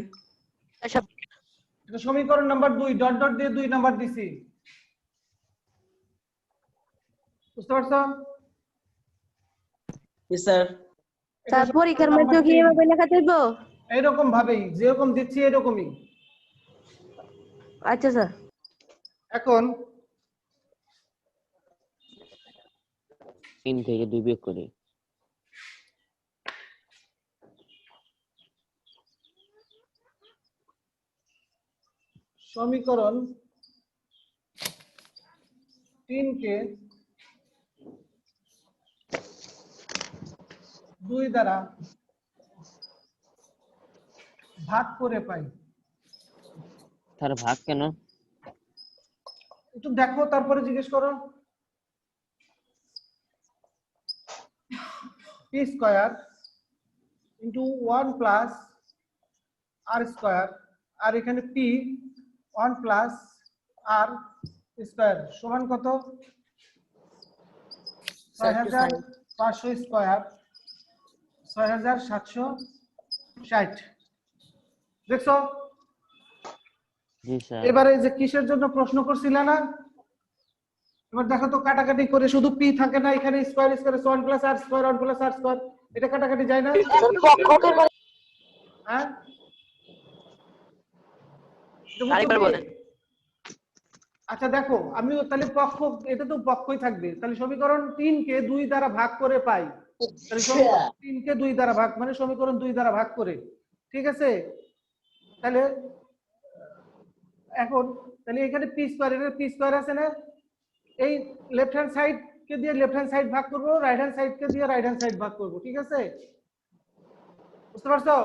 এটা সমীকরণ নাম্বার 2, ডট ডট দিয়ে 2 নাম্বার দিছি। বুঝতে পারছো? স্যার স্যার পরীক্ষার মধ্যে কি এভাবে লেখা যাইব? এইরকম ভাবেই, যেরকম দিচ্ছি এরকমই। আচ্ছা স্যার। এখন 3 থেকে 2 বিয়োগ করি। সমীকরণ 3 কে 2 দ্বারা ভাগ করে পাই। স্যার ভাগ কেন? একটু দেখো তারপরে জিজ্ঞেস করো। পি স্কয়ার ইন্টু 1 প্লাস আর স্কয়ার, আর এখানে পি 1 প্লাস আর স্কয়ার সমান কত? 6500 স্কয়ার 6760। দেখছো? জি স্যার। এবারে যে কিসের জন্য প্রশ্ন করছিল না, এবার দেখো তো কাটাকাটি করে শুধু পি থাকে না, এখানে স্কয়ার স্কয়ার 1 প্লাস আর স্কয়ার 1 প্লাস আর স্কয়ার, এটা কাটাকাটি যায় না? হ্যাঁ আরেকবার বলেন। আচ্ছা দেখো আমি তাহলে পক্ষ, এটা তো পক্ষই থাকবে, তাহলে সমীকরণ 3 কে 2 দ্বারা ভাগ করে পাই, তাহলে সমীকরণ 3 কে 2 দ্বারা ভাগ মানে সমীকরণ 2 দ্বারা ভাগ করে, ঠিক আছে? তাহলে এখন তাহলে এখানে পি স্কয়ার, এর পি স্কয়ার আছে না, এই লেফট হ্যান্ড সাইড কে দিয়ে লেফট হ্যান্ড সাইড ভাগ করব, রাইট হ্যান্ড সাইড কে দিয়ে রাইট হ্যান্ড সাইড ভাগ করব, ঠিক আছে? বুঝতে পারছো?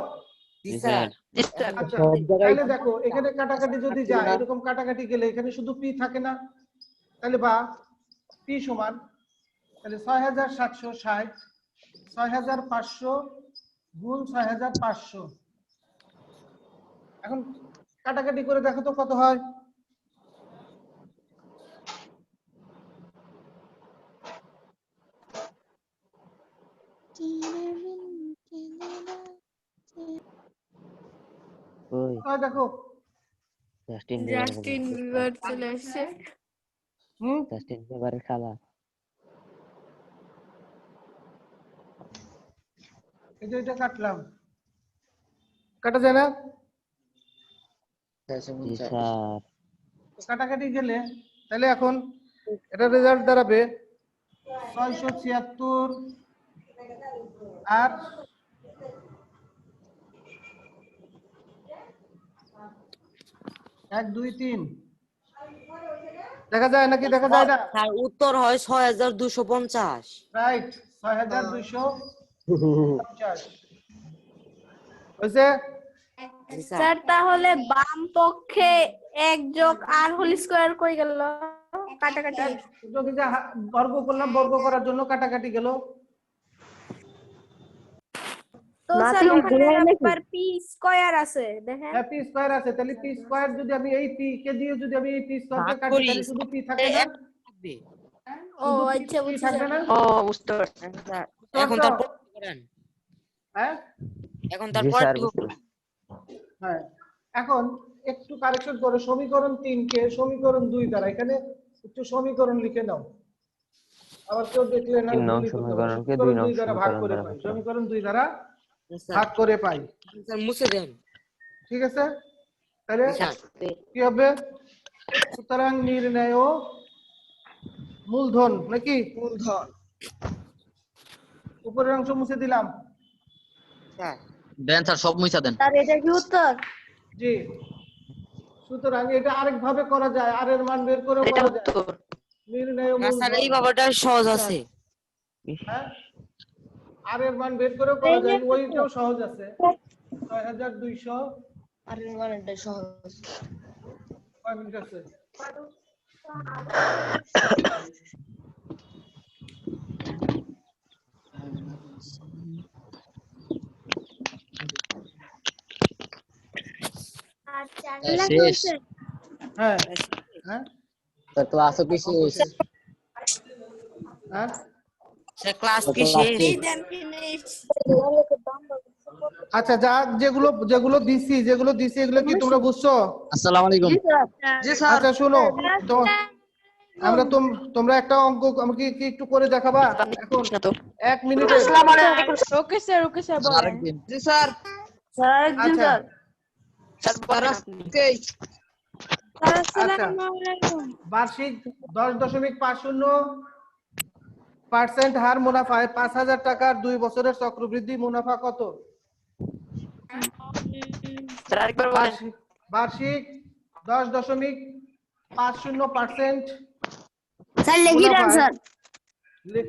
জি স্যার। আচ্ছা তাহলে দেখো এখানে কাটাকাটি যদি যায়, এরকম কাটাকাটি গেলে এখানে শুধু পি থাকে না, তাহলে বা পি সমান তাহলে 6760 6500 গুণ 6500। এখন কাটাকাটি করে দেখো তো কত হয়। ওই দেখো জাস্টিন বিবার চলে আসছে। জাস্টিন বিবারের খালা। এই যে এটা কাটলাম, কাটা যায় না? জি স্যার। কাটাকাটি গেলে তাহলে এখন এটা রেজাল্ট দাঁড়াবে 676 আর 1 2 3 দেখা যায় নাকি? দেখা যায় না? স্যার উত্তর হয় 6250। রাইট, 6250 হয়েছে। স্যার তাহলে বাম পক্ষে 1 যোগ আর হোল স্কয়ার কই গেল? কাটাকাটি যদি যে বর্গ করলাম, বর্গ করার জন্য কাটাকাটি গেল। তো স্যার ওখানে একবার পি স্কয়ার আছে দেখেন। হ্যাঁ পি স্কয়ার আছে, তাহলে পি স্কয়ার যদি আমি এই পি কে দিয়ে যদি আমি এই পি স্কয়ারকে কাটি তাহলে শুধু পি থাকে না? ও আচ্ছা পি বুঝছি থাকবে না? ও বুঝতে পারছি। এখন তার পরিচয় করেন। হ্যাঁ এখন তার জি স্যার। পরিচয় হ্যাঁ এখন একটু কারেকশন করো, সমীকরণ 3 কে সমীকরণ 2 দ্বারা, এখানে একটু সমীকরণ লিখে নাও, আবার কেউ দেখলে না ভুল করতে পারে। সমীকরণকে সমীকরণ 2 2 দ্বারা ভাগ করে পাই, সমীকরণ 2 দ্বারা ভাগ করে পাই, স্যার মুছে দেন। ঠিক আছে? তাহলে কি হবে? সুতরাং নির্ণয় মূলধন নাকি মূলধন, উপরের অংশ মুছে দিলাম। স্যার দেন স্যার, সব মুছা দেন। স্যার এটা কি উত্তর? জি, সুতরাং এটা আরেক ভাবে করা যায়, আর এর মান বের করে এটা করা যায়। উত্তর। নির্ণয় না স্যার এই মূলধন, বাবাটা সহজ আছে। হ্যাঁ আর এর মান বের করে করা যায়, ওইটাও সহজ আছে। 6200 আর মানেটা সহজ। কয় মিনিট আছে? শেষ হ্যাঁ হ্যাঁ স্যার, ক্লাসও কি শেষ? হ্যাঁ স্যার ক্লাস কি শেষ? আচ্ছা যা যেগুলো যেগুলো দিছি এগুলো কি তোমরা বুঝছো? আসসালামু আলাইকুম। আচ্ছা শোনো তো, আমরা তোমরা একটা অঙ্ক আমাকে কি একটু করে দেখাবা এখন 1 মিনিটে? ওকে স্যার বলেন। আরেকদিন। আচ্ছা আচ্ছা বার্ষিক 10.50% হার মুনাফায় 5000 টাকার 2 বছরের চক্রবৃদ্ধি মুনাফা কত? স্যার আরেকবার বলেন। বার্ষিক 10.50% স্যার লিখে দেন স্যার।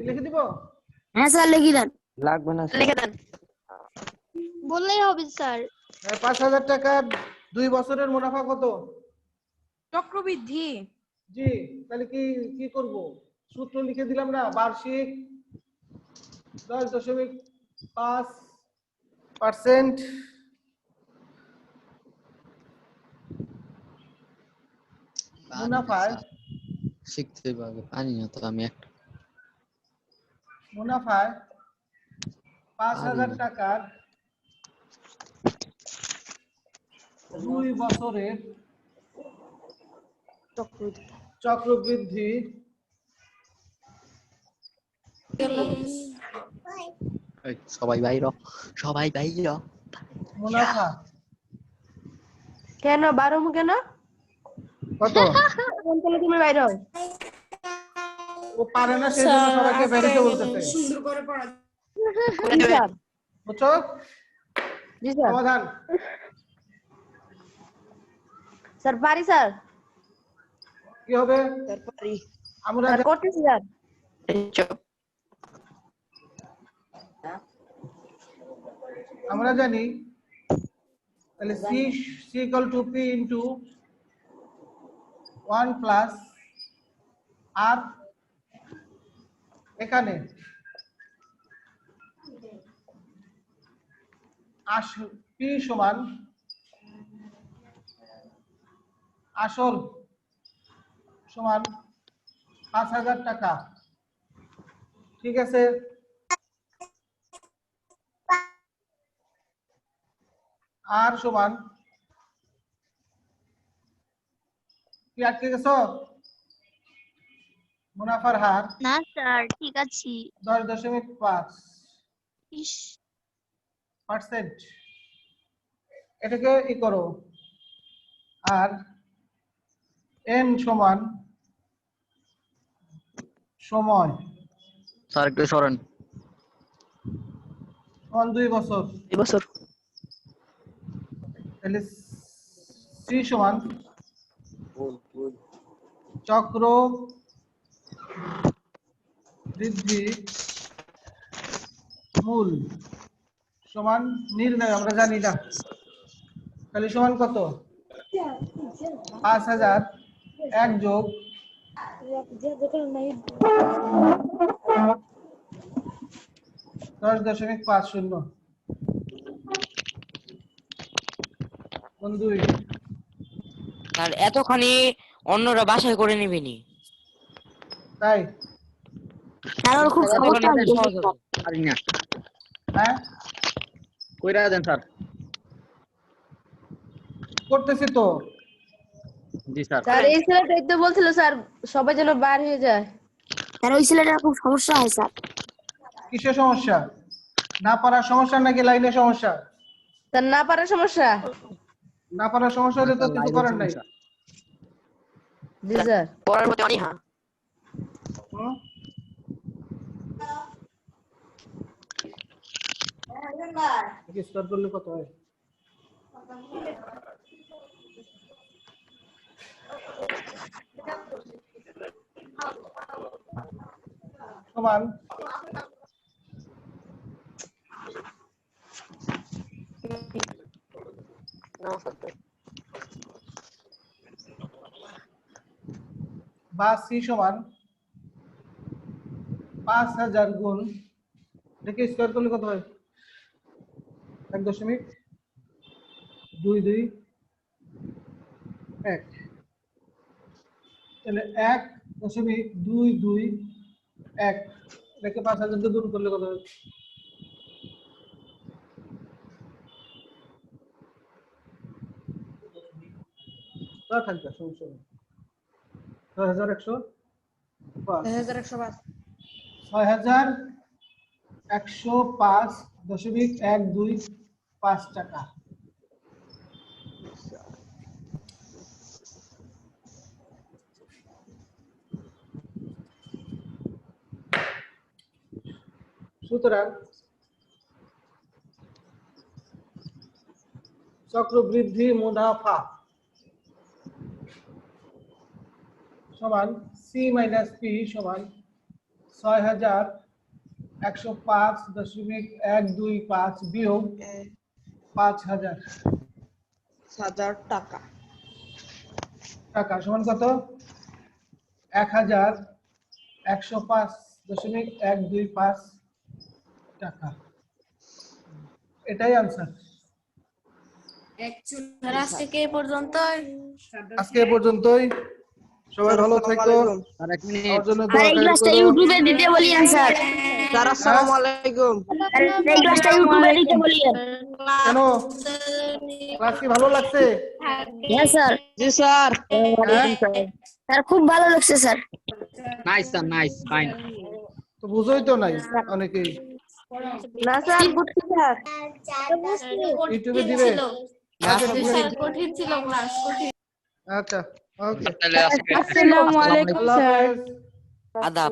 লিখে দিব? হ্যাঁ স্যার লিখে দেন। লাগবে না স্যার। লিখে দেন। বললেই হবে স্যার। 5,000 টাকার 2 বছরের মুনাফা কত? চক্রবৃদ্ধি। জি, তাহলে কি করব? সূত্র লিখে দিলাম না, বার্ষিক 10.5% মুনাফায় শিখতে পারবে পারি না তো আমি একটা 5,000 টাকার 2 বছরের চক্রবৃদ্ধি সবাই বাইর মুনাফা কেন বারোম কেন? কত? তাহলে তুমি বাইরে হও। ও পারে না, সেই জন্য সবাইকে বেরিয়ে বলতেছে। সুন্দর করে পড়া। জি স্যার। বুঝছো? জি স্যার। সমাধান স্যার পারি স্যার। কি হবে? আমরা স্যার করতেছি স্যার। আমরা জানি তাহলে c equal to p into 1 plus r, এখানে p সমান আসল সমান 5,000 টাকা। ঠিক আছে, আর সমান কি আটকে গেছো? মুনাফার হার না স্যার ঠিক আছে 10.5%। এটাকে ই করো, আর n সমান সময় স্যার একটু সরেন 2 বছর। এবছর তাহলে c সমান চক্র বৃদ্ধি মূল সমান নির্ণয় আমরা জানি না, তাহলে সমান কত? 5,000 1 যোগ 10.50 2। আর এতখানি অন্যরা বাসায় করে নিবেনি। তাই স্যার খুব এতখানি সমস্যা সহজ হতো। পারি না হ্যাঁ কইরা দেন স্যার। করতেছি তো। জি স্যার। স্যার এই ছেলেটাই তো বলছিল স্যার সবাই যেন বার হয়ে যায়। স্যার ওই ছেলেটার খুব সমস্যা হয় স্যার। কিসের সমস্যা? না পারার সমস্যা নাকি লাইনের সমস্যা? স্যার না পারার সমস্যা। না পারার সমস্যা হলে তো কিছু করার নাই। জি স্যার। পড়ার প্রতি অনীহা। হুম? স্কোয়ার করলে কত হয়? সমান বা সি সমান 5,000 গুণ, দেখে স্কোয়ার করলে কত হয়? 1.221। তাহলে 1.221 দেখে 5,000 দিয়ে গুণ করলে কত হয়? তা থাকবে, সমস্যা নেই। 6,105 6,105.125 টাকা। সুতরাং চক্রবৃদ্ধি মুনাফা সমান সি মাইনাস পি সমান 6,105.125 বিয়োগ 5,000। 5,000 টাকা। টাকা সমান কত? 1105.125 টাকা। এটাই আনসার। স্যার আজকে এই পর্যন্ত। আজকে এ পর্যন্তই। সবাই ভালো থেকো। আর এক মিনিট আমার জন্য আর দোয়া এই করো। ক্লাসটা ইউটিউবে দিতে বলিয়েন স্যার। স্যার আসসালামু আলাইকুম। আর এই ক্লাসটা ইউটিউবে দিতে বলিয়েন। কেন? ক্লাস কি ভালো লাগছে? হ্যাঁ স্যার। জি স্যার। স্যার খুব ভালো লাগছে sir. Nice sir, nice, fine. তো বুঝোই তো নাই অনেকেই। না স্যার বুঝছি স্যার। ইউটিউবে দিবে? স্যার কঠিন ছিল ক্লাস, কঠিন। আচ্ছা, ওকে। তাহলে আজকে আসসালামু আলাইকুম আল্লাহ স্যার। হাফেজ। আদাব।